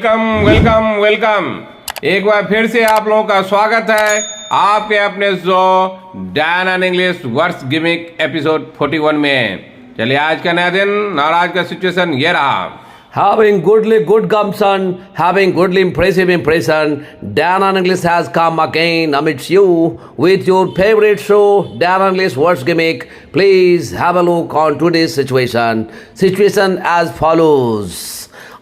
Welcome welcome welcome. एक बार फिर से आप लोगों का स्वागत है आपके अपने show Dan and English words gimmick episode 41 में। चलिए आज का नया दिन और आज का सिचुएशन ये रहा। Having goodly good gumption, having goodly impressive impression, Dan and English has come again amidst you with your favorite show, Dan and English Words Gimmick. Please have a look on today's situation. Situation as follows.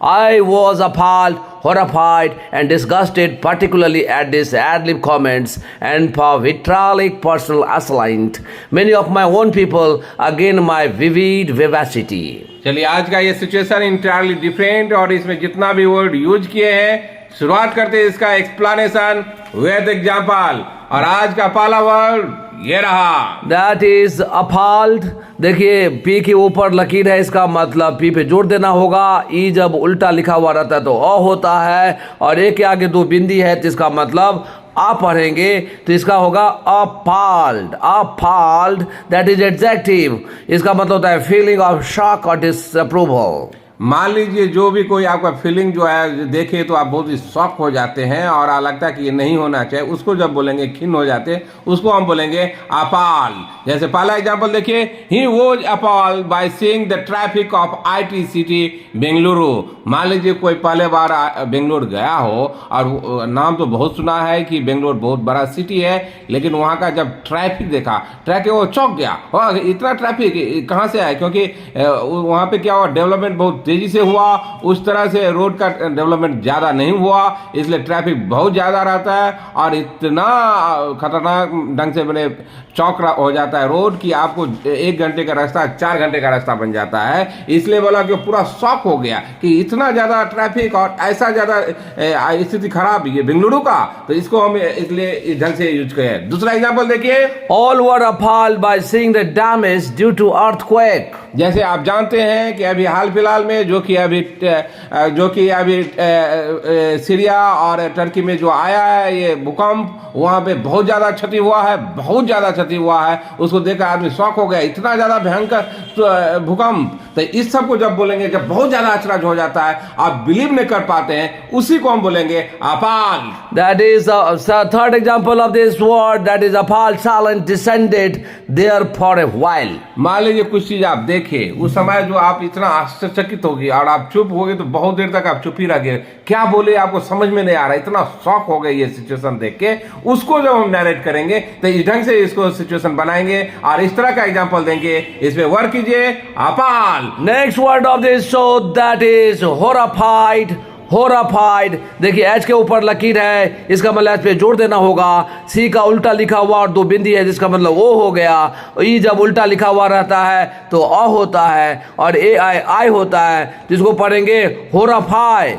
I was appalled, horrified and disgusted particularly at this ad-lib comments and for vitriolic personal assault. Many of my own people again my vivid vivacity. चलिए आज का ये situation entirely different और इसमें जितना भी word use किए हैं शुरुआत करते हैं इसका एक्सप्लेनेशन विद एग्जांपल। और आज का पहला वर्ड ये रहा, दैट इज appalled। देखिए पी के ऊपर लकीर है, इसका मतलब पी पे जोड़ देना होगा। ई जब उल्टा लिखा हुआ रहता है तो अ होता है और ए के आगे दो बिंदी है तो इसका मतलब आप पढ़ेंगे तो इसका होगा appalled। appalled that is adjective, इसका मतलब होता है फीलिंग ऑफ शॉक और डिसअप्रूवल। मान लीजिए जो भी कोई आपका फीलिंग जो है देखे तो आप बहुत ही शॉक हो जाते हैं और लगता है कि ये नहीं होना चाहिए, उसको जब बोलेंगे खिन्न हो जाते हैं, उसको हम बोलेंगे अपाल। जैसे पहला एग्जांपल देखिए, he was appal by seeing the traffic of IT city Bengaluru. मान लीजिए कोई पहले बार बेंगलुरु गया हो और नाम तो बहुत सुना है कि बेंगलुरु बहुत बड़ा सिटी है, लेकिन वहाँ का जब ट्रैफिक देखा ट्रैफिक वो चौंक गया, इतना ट्रैफिक कहाँ से आया, क्योंकि वहाँ पे क्या हुआ डेवलपमेंट बहुत तेजी से हुआ, उस तरह से रोड का डेवलपमेंट ज्यादा नहीं हुआ, इसलिए ट्रैफिक बहुत ज्यादा रहता है और इतना खतरनाक ढंग से बने चौक हो जाता है रोड कि आपको 1 घंटे का रास्ता 4 घंटे का रास्ता बन जाता है। इसलिए बोला कि पूरा शॉक हो गया कि इतना ज्यादा ट्रैफिक और ऐसा ज्यादा स्थिति खराब है बेंगलुरु का, तो इसको हम इसलिए इस ढंग से यूज करें। दूसरा एग्जांपल देखिए, all were appalled by seeing the damage due to earthquake। जैसे आप जानते हैं कि अभी हाल फिलहाल में जो कि अभी सीरिया और टर्की में जो आया है ये भूकंप, वहां पे बहुत ज्यादा क्षति हुआ है, बहुत ज्यादा क्षति हुआ है। उसको देखकर आदमी शॉक हो गया, इतना ज्यादा भयंकर भूकंप। तो इस सब को जब बोलेंगे, जब बहुत ज्यादा अचरज हो जाता है, आप बिलीव नहीं कर पाते हैं, उसी को हम बोलेंगे अपाल। That is third example of this word, that is appalled, silent, descended there for a while। मान लीजिए कुछ चीज आप देखे उस समय जो आप इतना आश्चर्यचकित होगी और आप चुप हो गए, तो बहुत देर तक आप चुप ही रह गए, क्या बोले आपको समझ में नहीं आ रहा, इतना शॉक हो गए ये सिचुएशन देख के। उसको जब हम नरेट करेंगे तो इस ढंग से इसको सिचुएशन बनाएंगे और इस तरह का एग्जांपल देंगे, इसमें वर्क कीजिए appal. Next word of this show that is horrified। horrified देखिए एच के ऊपर लकीर है, इसका मतलब एच पे जोड़ देना होगा। सी का उल्टा लिखा हुआ और दो बिंदी है जिसका मतलब ओ हो गया। ई जब उल्टा लिखा हुआ रहता है तो अ होता है और ए आई होता है, जिसको पढ़ेंगे horrify।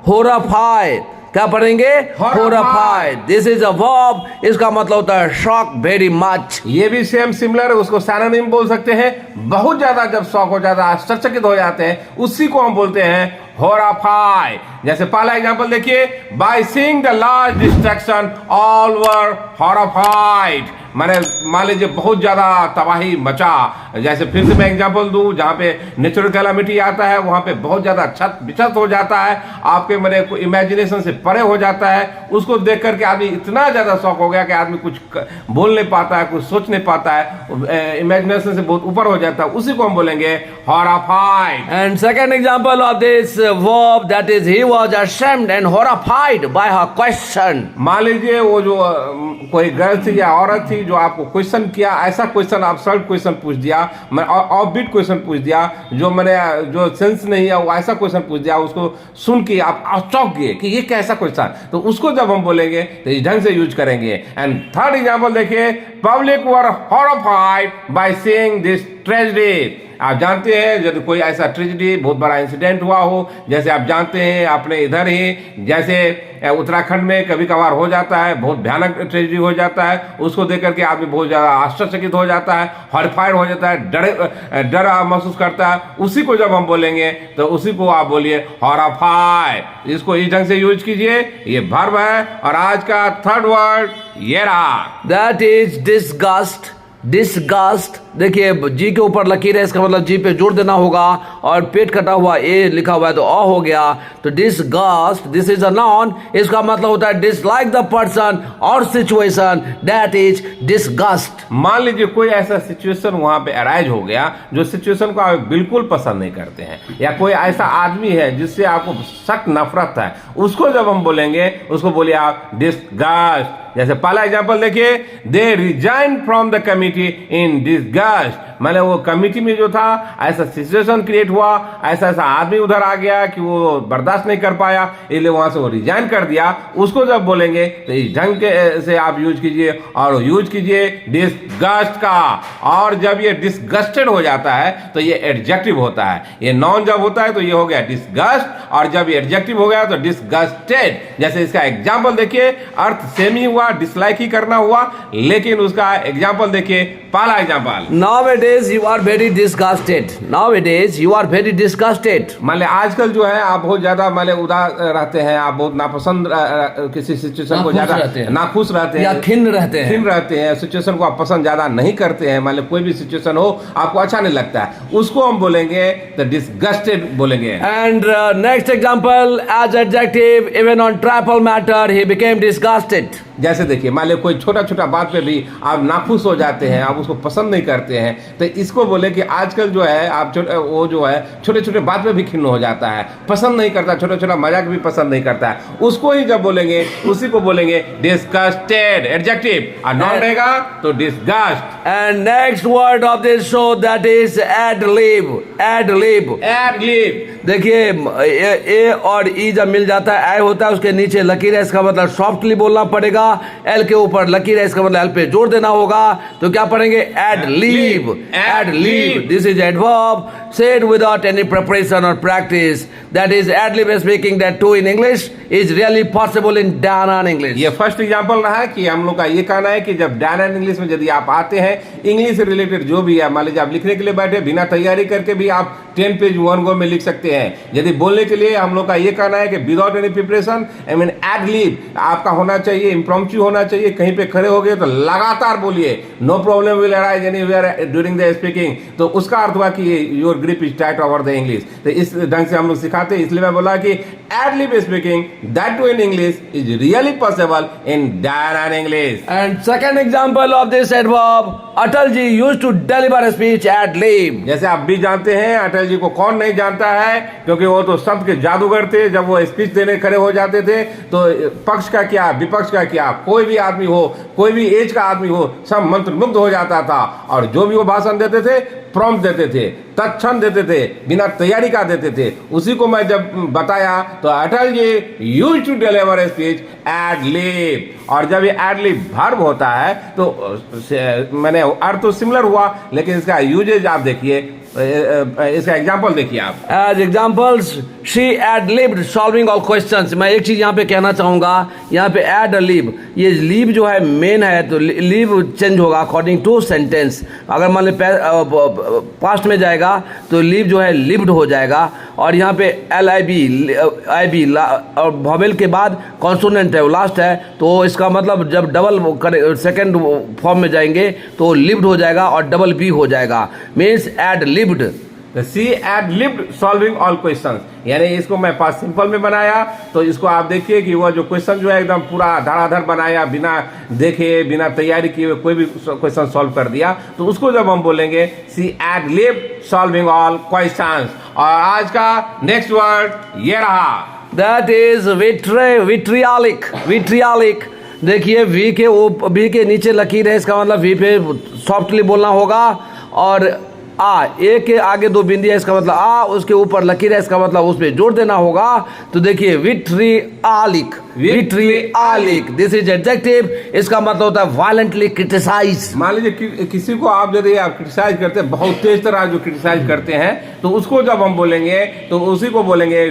horrify क्या पढ़ेंगे? horrified। This is a verb, इसका मतलब होता है शॉक वेरी मच। ये भी सेम सिमिलर, उसको सिनोनिम बोल सकते हैं। बहुत ज्यादा जब शॉक हो जाता है, आश्चर्यचकित हो जाते हैं, उसी को हम बोलते हैं horrify। जैसे पहला एग्जांपल देखिए, bye seeing the large destruction all were horrified। माने मान लीजिए बहुत ज्यादा तबाही मचा। जैसे फिर से मैं एग्जांपल दूं, जहां पे नेचुरल कैलामिटी आता है वहां पे बहुत ज्यादा छत बिछत हो जाता है, आपके मेरे इमेजिनेशन से परे हो जाता है। उसको देख करके आदमी इतना ज्यादा शॉक हो गया कि आदमी कुछ बोल नहीं पाता है, कुछ सोच नहीं पाता है, इमेजिनेशन से बहुत ऊपर हो जाता है, उसी को हम बोलेंगे horrified। And second example of this verb that is he was ashamed and horrified by her question। मान लीजिए वो जो कोई गर्ल थी या औरत थी जो आपको क्वेश्चन किया, ऐसा क्वेश्चन आप सर्ट क्वेश्चन पूछ दिया, ऑफबीट क्वेश्चन पूछ दिया, जो मैंने जो सेंस नहीं है वो ऐसा क्वेश्चन पूछ दिया, उसको सुन के आप चौंक गए कि ये कैसा क्वेश्चन, तो उसको जब हम बोलेंगे तो इस ढंग से यूज करेंगे। एंड थर्ड एग्जांपल देखिए, public were horrified by seeing this tragedy. आप जानते हैं जब कोई ऐसा ट्रेजेडी बहुत बड़ा इंसिडेंट हुआ हो, जैसे आप जानते हैं अपने इधर ही जैसे उत्तराखंड में कभी कभार हो जाता है, बहुत भयानक ट्रेजेडी हो जाता है, उसको देख करके आदमी बहुत ज्यादा आश्चर्यचकित हो जाता है, हॉरिफाइड हो जाता है, डर महसूस करता है। उसी को जब हम बोलेंगे तो उसी को आप बोलिए हॉरिफाई। इसको इस ढंग से यूज कीजिए, ये वर्ब है। और आज का थर्ड वर्ड ये रहा, दैट इज डिसगस्ट। डिसगस्ट देखिए जी के ऊपर लकीर है, इसका मतलब जी पे जोड़ देना होगा, और पेट कटा हुआ ए लिखा हुआ है तो अ हो गया। तो disgust, this is a noun, इसका मतलब होता है डिसलाइक द पर्सन और सिचुएशन, दैट इज डिसगस्ट। मान लीजिए कोई ऐसा सिचुएशन वहां पे अराइज हो गया जो सिचुएशन को आप बिल्कुल पसंद नहीं करते हैं, या कोई ऐसा आदमी है जिससे आपको सख्त नफरत है, उसको जब हम बोलेंगे उसको बोलिए आप डिसगस्ट। जैसे पहला एग्जांपल देखिए, they resign from the committee in disgust, मैंने वो कमिटी में जो था ऐसा सिचुएशन क्रिएट हुआ, ऐसा आदमी उधर आ गया कि वो बर्दाश्त नहीं कर पाया, इसलिए वहां से वो रिजाइन कर दिया। उसको जब बोलेंगे तो इस ढंग के से आप यूज कीजिए, और यूज कीजिए डिसगस्ट का। और जब ये डिसगस्टेड हो जाता है तो ये एडजेक्टिव होता है, ये नॉन जब होता है तो ये हो गया डिसगस्ट, और जब ये एडजेक्टिव हो गया तो डिसगस्टेड। जैसे इसका एग्जाम्पल देखिए, अर्थ सेम ही हुआ, डिसलाइक ही करना हुआ, लेकिन उसका एग्जाम्पल देखिए, पहला example, Nowadays you are very disgusted. Nowadays you are very disgusted. मान ले आजकल जो है आप बहुत ज्यादा मान ले उदास रहते हैं, आप बहुत नापसंद किसी सिचुएशन को ज्यादा नाखुश रहते हैं, या खिन्न रहते हैं, सिचुएशन को आप पसंद ज्यादा नहीं करते हैं, मान ले कोई भी सिचुएशन हो आपको अच्छा नहीं लगता है, उसको हम बोलेंगे तो डिसगस्टेड बोलेंगे। And next example, as adjective, even on trivial matter, he became disgusted. जैसे देखिए, मान लो कोई छोटा छोटा बात पे भी आप नाखुश हो जाते हैं, आप उसको पसंद नहीं करते हैं, तो इसको बोले कि आजकल जो है आप वो जो है छोटे छोटे बात पे भी खिन्न हो जाता है, पसंद नहीं करता, छोटा छोटा मजाक भी पसंद नहीं करता है, उसको ही जब बोलेंगे उसी को बोलेंगे डिसगस्टेड, एडजेक्टिव, और नॉन रहेगा तो disgust. And next word of this show, that is ad-lib. Ad-lib. एड-लिब, देखिए ए और ई जब मिल जाता है, ए होता है, उसके नीचे लकीर है, इसका मतलब सॉफ्टली बोलना पड़ेगा, एल के ऊपर लकीर है, इसका मतलब एल पे जोड़ देना होगा, तो क्या पढ़ेंगे ad lib. Ad lib, this is adverb said without any preparation or practice, that is ad lib speaking, that too in English is really possible in Danan English. ये फर्स्ट एग्जांपल रहा कि हम लोग का ये कहना है कि जब डायनान इंग्लिश में यदि आप आते हैं, इंग्लिश से रिलेटेड जो भी है, मान लीजिए आप लिखने के लिए बैठे, बिना तैयारी करके भी आप 10 पेज 1 गो में लिख सकते हैं। यदि बोलने के लिए हम लोग का ये कहना है कि without any preparation, I mean ad lib आपका होना चाहिए, इम्प्रॉम्प्टू होना चाहिए, कहीं पे खड़े हो गए तो लगातार बोलिए, no problem will arise anywhere during the speaking, तो उसका अर्थ हुआ कि your grip is tight over the English. तो इस ढंग से हम लोग सिखाते हैं, इसलिए मैं बोला कि ad lib speaking that too in English is really possible in डायनान English. And second example of this adverb, Atal ji used to deliver a speech ad lib. जैसे आप भी जानते हैं, अटल जी को कौन नहीं जानता है, क्योंकि वो तो शब्द के जादूगर थे। जब वो स्पीच देने खड़े हो जाते थे तो पक्ष का क्या विपक्ष का क्या, कोई भी आदमी हो, कोई भी एज का आदमी हो, सब मंत्रमुग्ध हो जाता था। और जो भी वो भाषण देते थे, प्रॉम्प्ट देते थे, तत्क्षण देते थे, बिना तैयारी का देते थे। उसी को मैं जब बताया तो Atal ji used to deliver a speech ad lib. और जब ये एड लिब वर्ब होता है तो मैंने अर्थ तो सिमिलर हुआ, लेकिन इसका यूजेज आप देखिए, इसका एग्जांपल देखिए आप। As examples, she ad-libbed solving all questions. मैं एक चीज यहाँ पे कहना चाहूंगा, यहाँ पे ad-lib, ये लीव जो है मेन है, तो लीव चेंज होगा अकॉर्डिंग टू सेंटेंस। अगर मान ली पास्ट में जाएगा तो लीव जो है लिव्ड हो जाएगा, और यहाँ पे LIB और वॉवेल के बाद कॉन्सोनेंट है, वो लास्ट है, तो इसका मतलब जब डबल सेकेंड फॉर्म में जाएंगे तो लिव्ड हो जाएगा और डबल बी हो जाएगा, मीन्स ad-libbed. सी ad-libbed solving all questions, यानी इसको मैं पास्ट सिंपल में बनाया, तो इसको आप देखिए कि वो जो क्वेश्चन जो है एकदम पूरा धड़ाधड़ बनाया, बिना देखे, बिना तैयारी किए कोई भी क्वेश्चन सॉल्व कर दिया। तो उसको जब हम बोलेंगे सी ad-libbed solving all questions। और आज का नेक्स्ट वर्ड ये रहा, That is vitriolic. देखिए वी के नीचे लकीर है, इसका मतलब वी पे सॉफ्टली बोलना होगा, और ए के आगे 2 बिंदी है, इसका मतलब उसके ऊपर लकीर है, इसका मतलब उस पर जोड़ देना होगा। तो देखिए विट्रियालिक, दिस इज एडजेक्टिव, इसका मतलब होता है वायलेंटली क्रिटिसाइज। मान लीजिए किसी को आप यदि आप क्रिटिसाइज करते हैं, बहुत तेज तरह जो क्रिटिसाइज करते हैं, तो उसको जब हम बोलेंगे तो उसी को बोलेंगे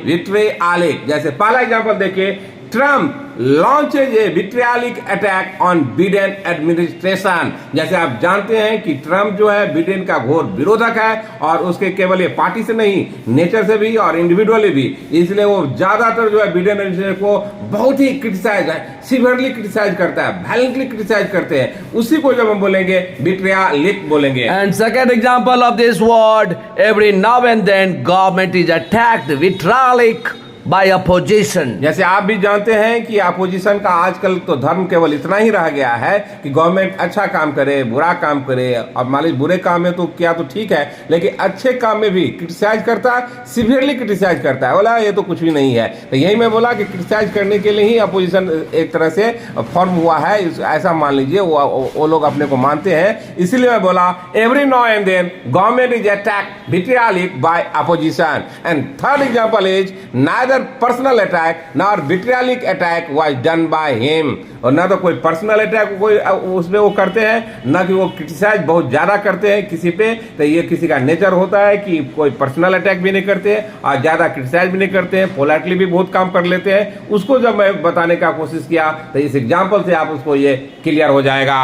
विट्रियालिक। जैसे पहला एग्जांपल देखिए, Trump launches a vitriolic attack on Biden administration। जैसे आप जानते हैं कि ट्रम्प जो है बिडेन का घोर विरोधक है और उसके केवल ये पार्टी से नहीं, नेचर से भी और इंडिविजुअली भी, इसलिए वो ज्यादातर जो है बिडेन एडमिनिस्ट्रेशन को बहुत ही क्रिटिसाइज है, सीवियरली क्रिटिसाइज करता है, वायलेंटली क्रिटिसाइज करते हैं। उसी को जब हम बोलेंगे विट्रियोलिक बोलेंगे। And second example of this word, every now and then government is attacked vitriolic by opposition। जैसे आप भी जानते हैं कि अपोजिशन का आजकल तो धर्म केवल इतना ही रह गया है कि गवर्नमेंट अच्छा काम करे, बुरा काम करे। अब मान लीजिए बुरे काम में तो क्या तो ठीक है, लेकिन अच्छे काम में भी क्रिटिसाइज करता है, सिवियरली क्रिटिसाइज करता है, बोला ये तो कुछ भी नहीं है। तो यही मैं बोला कि क्रिटिसाइज करने के लिए ही अपोजिशन एक तरह से फॉर्म हुआ है, ऐसा मान लीजिए, वो लोग अपने को मानते हैं। इसीलिए मैं बोला every now and then government is attacked vitriolic by opposition. And third example is neither personal attack nor vitriolic attack was done by him. और ना तो कोई पर्सनल अटैक कोई उसमें वो करते हैं, ना कि वो क्रिटिसाइज बहुत ज्यादा करते हैं किसी पे। तो ये किसी का नेचर होता है कि कोई पर्सनल अटैक भी नहीं करते हैं और ज्यादा क्रिटिसाइज भी नहीं करते हैं, पोलाइटली भी बहुत काम कर लेते हैं। उसको जब मैं बताने का कोशिश किया तो इस एग्जाम्पल से आप उसको ये क्लियर हो जाएगा।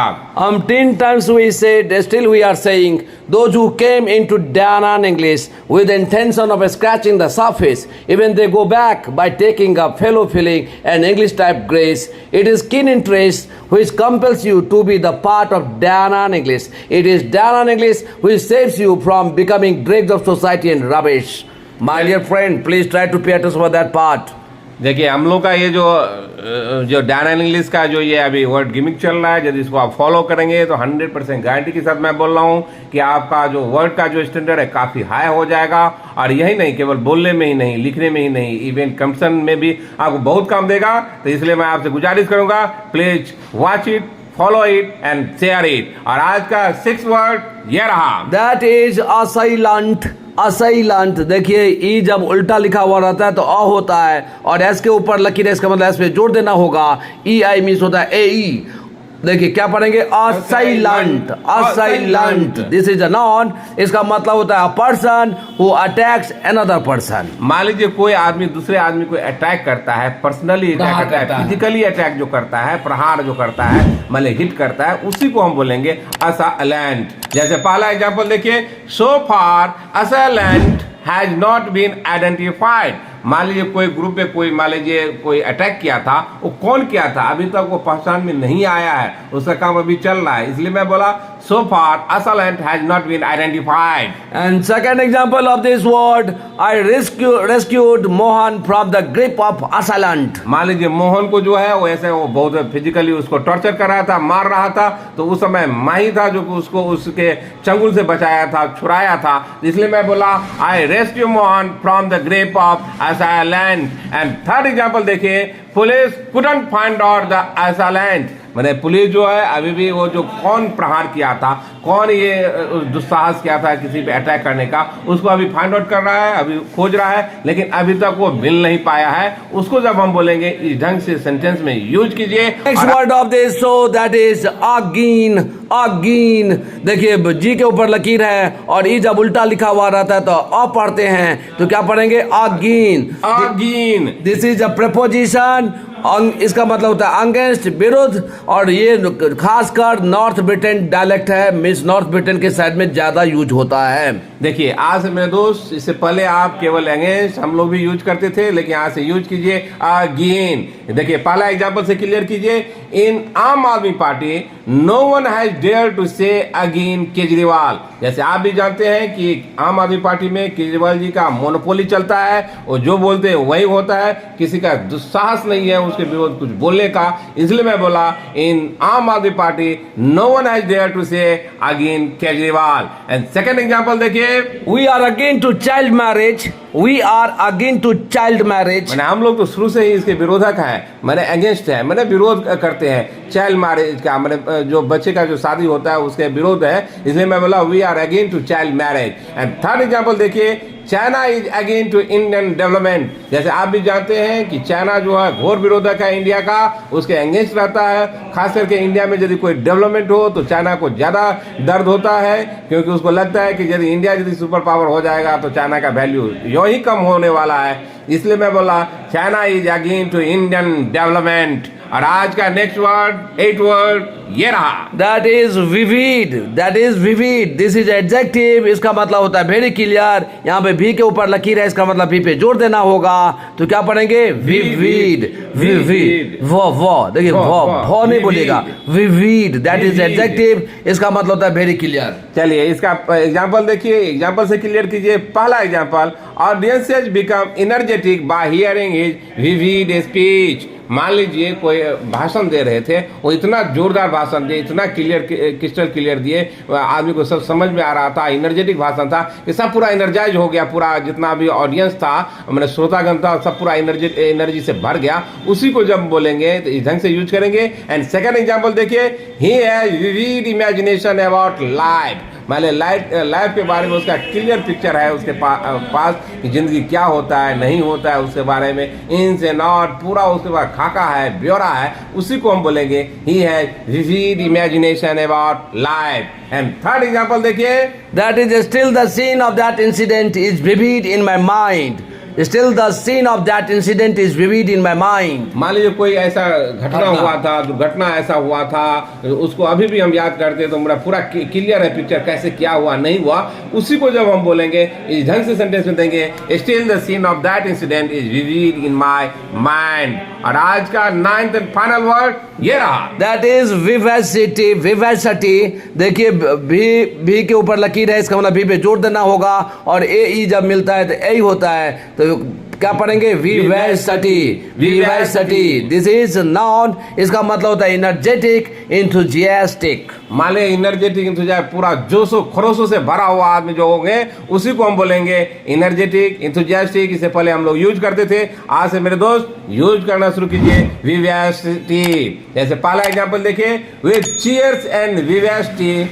10 times we said, still we are saying, those who came into Danan English with the intention of scratching the surface, even they go back by taking a fellow feeling and English type grace. It is keen interest which compels you to be the part of Danan English. It is Danan English which saves you from becoming dregs of society and rubbish. My dear friend, please try to pay attention for that part. देखिए हम लोग का ये जो dynamic English का जो ये अभी वर्ड गिमिक चल रहा है, यदि इसको आप फॉलो करेंगे तो 100% गारंटी के साथ मैं बोल रहा हूँ कि आपका जो वर्ड का जो स्टैंडर्ड है काफ़ी हाई हो जाएगा। और यही नहीं, केवल बोलने में ही नहीं, लिखने में ही नहीं, इवन कंपसन में भी आपको बहुत काम देगा। तो इसलिए मैं आपसे गुजारिश करूँगा, please watch it, follow it and share it. और आज का 6th वर्ड ये रहा, दैट इज असैलेंट। असैलेंट, देखिए ई जब उल्टा लिखा हुआ रहता है तो अ होता है और एस के ऊपर लकीर है, इसका मतलब एस पे जोड़ देना होगा। ई आई मीन्स होता है ए ई। देखिए क्या पढ़ेंगे, असैलेंट। असैलेंट, दिस इज अ नाउन। इसका मतलब होता है a person who attacks another person. मान लीजिए कोई आदमी दूसरे आदमी को अटैक करता है, पर्सनली अटैक करता है, फिजिकली अटैक जो करता है, प्रहार जो करता है, मतलब हिट करता है, उसी को हम बोलेंगे असैलेंट। जैसे पहला एग्जांपल देखिए, सो फार असैलेंट हैज नॉट बीन आइडेंटिफाइड। मान लीजिए कोई ग्रुप में कोई मान लीजिए कोई अटैक किया था, वो कौन किया था अभी तक वो पहचान में नहीं आया है, उसका काम अभी चल रहा है। इसलिए मैं बोला so far assailant has not been identified. And second example of this word, I rescued Mohan from the grip of assailant. मान लीजिए मोहन को जो है वो ऐसे वो बहुत फिजिकली उसको टॉर्चर कर रहा था, मार रहा था, तो उस समय मैं ही था जो उसको उसके चंगुल से बचाया था, छुड़ाया था। इसलिए मैं बोला I rescue Mohan from the grip of assailant. And third example देखिए, police couldn't find out the assailant। मैंने पुलिस जो है अभी भी वो जो कौन प्रहार किया था, कौन ये दुस्साहस किया था किसी पे अटैक करने का, उसको अभी फाइंड आउट कर रहा है, अभी खोज रहा है, लेकिन अभी तक वो मिल नहीं पाया है। उसको जब हम बोलेंगे इस ढंग से सेंटेंस में यूज कीजिए। Next word of this, so that is again. Again, देखिए जी के ऊपर लकीर है और ई जब उल्टा लिखा हुआ रहता है तो अ पढ़ते हैं, तो क्या पढ़ेंगे, again. Again, this is a preposition. इसका मतलब होता है अगेंस्ट, विरुद्ध। और ये खासकर नॉर्थ ब्रिटेन डायलेक्ट है, मीन्स नॉर्थ ब्रिटेन के साइड में ज्यादा यूज होता है। देखिए आज से मेरे दोस्त, इससे पहले आप केवल अगेंस्ट हम लोग भी यूज करते थे, लेकिन आज से यूज कीजिए अगेन। देखिए पहला एग्जांपल से क्लियर कीजिए, in Aam Aadmi Party no one has dare to say again Kejriwal. जैसे आप भी जानते हैं कि आम आदमी पार्टी में केजरीवाल जी का मोनोपोली चलता है, और जो बोलते हैं वही होता है, किसी का दुस्साहस नहीं है उसके विरोध कुछ बोलने का। इसलिए मैं बोला in Aam Aadmi Party no one has dare to say again Kejriwal. And second example देखिए, we are again to child marriage. We are again to child marriage. मैंने हम लोग तो शुरू से ही इसके विरोधक हैं, मैंने अगेंस्ट है, मैंने विरोध करते हैं चाइल्ड मैरिज का, मैंने जो बच्चे का जो शादी होता है उसके विरोध है। इसलिए मैं बोला we are again to child marriage. And third example देखिए, China is again to Indian development. जैसे आप भी जानते हैं कि चाइना जो है घोर विरोधक है इंडिया का, उसके अगेंस्ट रहता है। खास करके इंडिया में यदि कोई डेवलपमेंट हो तो चाइना को ज्यादा दर्द होता है, क्योंकि उसको लगता है कि यदि इंडिया यदि सुपर पावर हो जाएगा तो चाइना का वैल्यू यूं ही कम होने वाला है। इसलिए मैं बोला China is again to Indian development. और आज का नेक्स्ट वर्ड 8 वर्ड ये रहा, That is vivid. That is vivid. This is adjective. इसका मतलब होता है very clear. यहाँ पे भी के ऊपर लकीर है, इसका मतलब भी पे जोर देना होगा। तो क्या पढ़ेंगे? Vivid. Vivid. वो देखिए वो नहीं बोलेगा, vivid. That is adjective. इसका मतलब होता है very clear. चलिए इसका एग्जाम्पल देखिए, एग्जाम्पल से क्लियर कीजिए। पहला example, audiences become energetic bye hearing his vivid speech. मान लीजिए कोई भाषण दे रहे थे, वो इतना जोरदार भाषण दिए, इतना क्रिस्टल क्लियर दिए, आदमी को सब समझ में आ रहा था, एनर्जेटिक भाषण था कि सब पूरा एनर्जाइज हो गया। पूरा जितना भी ऑडियंस था, मैंने श्रोतागण था, सब पूरा एनर्जी से भर गया। उसी को जब बोलेंगे तो इस ढंग से यूज करेंगे। एंड सेकंड एग्जांपल देखिए, he has vivid imagination about life. मान लाइफ के बारे में उसका क्लियर पिक्चर है उसके पास कि जिंदगी क्या होता है, नहीं होता है, उसके बारे में इन्स एंड आउट पूरा उसके पास खाका है, ब्यौरा है। उसी को हम बोलेंगे he has vivid imagination about life. And third example देखिए, That is still the scene of that incident is vivid in my mind. Still the scene of that incident is vivid in my mind. मान लीजिए कोई ऐसा घटना हुआ था, दुर्घटना ऐसा हुआ था, उसको अभी भी हम याद करते हैं तो मेरा पूरा क्लियर है पिक्चर, कैसे क्या हुआ नहीं हुआ। उसी को जब हम बोलेंगे इस ढंग से सेंटेंस में देंगे, still the scene of that incident is vivid in my mind. और आज का 9th एंड फाइनल वर्ड ये रहा, That is vivacity. Vivacity. देखिए भी के ऊपर लकीर है, इसका मतलब भी पे जोर देना होगा। और ए जब मिलता है तो ए होता है, तो क्या पढ़ेंगे? Vivacity. Vivacity. This is noun. इसका मतलब होता है एनर्जेटिक, enthusiastic. मान लीजिए एनर्जेटिक इंथुजियास्ट, पूरा जोशो खरोशों से भरा हुआ आदमी जो होंगे उसी को हम बोलेंगे एनर्जेटिक, इंथुजियास्टिक। इससे पहले हम लोग यूज करते थे, आज से मेरे दोस्त यूज करना शुरू कीजिए विवियासिटी। जैसे पहला एग्जांपल देखिए, with cheers and vivacity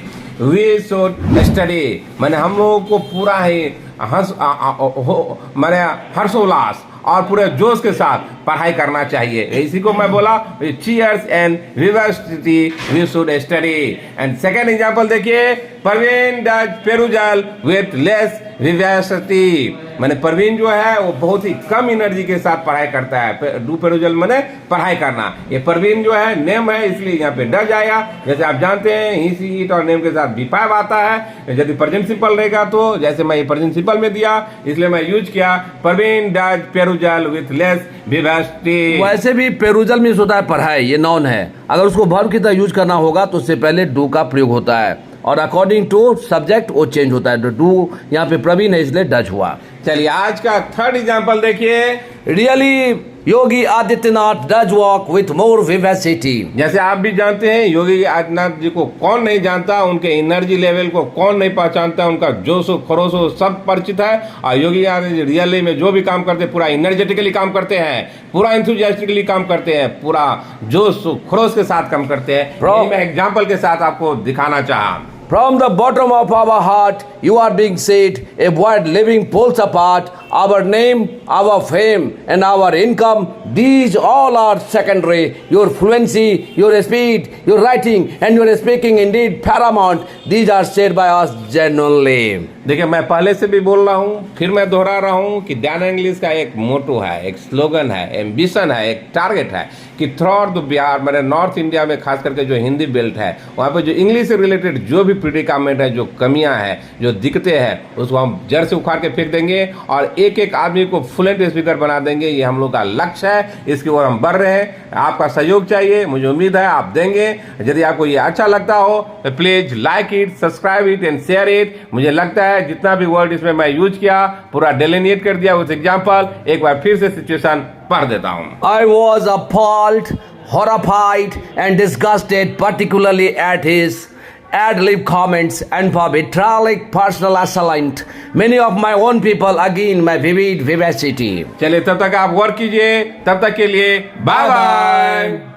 we should study. मैंने हम लोगों को पूरा ही मैंने हर्षोल्लास और पूरे जोश के साथ पढ़ाई करना चाहिए। इसी को मैं बोला cheers and vivacity we should study. And second example देखिए, Parveen does perusal with less vivacity. मैंने परवीन जो है वो बहुत ही कम एनर्जी के साथ पढ़ाई करता है। डू पेरुजल मैंने पढ़ाई करना, ये परवीन जो है नेम है, इसलिए यहाँ पे डज आएगा। जैसे आप जानते हैं ही सी इट और नेम के साथ बी फाइव आता है। यदि प्रेजेंट सिंपल रहेगा तो जैसे मैं ये प्रेजेंट सिंपल में दिया, इसलिए मैं यूज किया Parveen does perusal with less विवियासिटी। वैसे भी पेरुजल मीन्स होता है पढ़ाई, ये नॉन है। अगर उसको वर्ब की तरह यूज करना होगा तो उससे पहले डू का प्रयोग होता है, और अकॉर्डिंग टू सब्जेक्ट वो चेंज होता है। डू यहाँ पे प्रवीण है इसलिए डज हुआ। चलिए आज का थर्ड एग्जांपल देखिए, really Yogi Adityanath does walk with more vivacity. जैसे आप भी जानते हैं योगी आदित्यनाथ जी को कौन नहीं जानता, उनके एनर्जी लेवल को कौन नहीं पहचानता, उनका जोशो खरोशो सब परिचित है। और योगी आदित्यनाथ रियली में जो भी काम करते हैं पूरा एनर्जेटिकली काम करते हैं, पूरा इंथुजियास्टिकली काम करते हैं, पूरा जोश खरोश के साथ काम करते हैं। मैं एग्जाम्पल के साथ आपको दिखाना चाहा। From the bottom of our heart, you are being said, a word living poles apart. Our name, our fame, and our income, these all are secondary. Your fluency, your speed, your writing, and your speaking indeed paramount. These are said by us genuinely. देखिए मैं पहले से भी बोल रहा हूँ, फिर मैं दोहरा रहा हूँ कि डायना इंग्लिश का एक मोटो है, एक स्लोगन है, एम्बिशन है, एक टारगेट है कि थ्रू आउट द बिहार, मैंने नॉर्थ इंडिया में खास करके जो हिंदी बेल्ट है वहाँ पे जो इंग्लिश से रिलेटेड जो भी प्रिडिकामेंट है, जो कमियां हैं, जो दिक्कतें हैं, उसको हम जड़ से उखाड़ के फेंक देंगे और एक एक आदमी को फ्लुएंट स्पीकर बना देंगे। ये हम लोग का लक्ष्य है, इसकी ओर हम बढ़ रहे हैं। आपका सहयोग चाहिए, मुझे उम्मीद है आप देंगे। यदि आपको ये अच्छा लगता हो तो please like it, subscribe it and share it. मुझे लगता है जितना भी वर्ड इसमें मैं यूज किया पूरा डेलिनेट कर दिया उस एग्जाम्पल। एक बार फिर से सिचुएशन पढ़ देता हूँ। I was appalled, horrified, and disgusted, particularly at his ad-lib comments and for vitriolic personal assault. Many of my own people again my vivid vivacity. चलिए तब तक आप वर्क कीजिए, तब तक के लिए बाय बाय।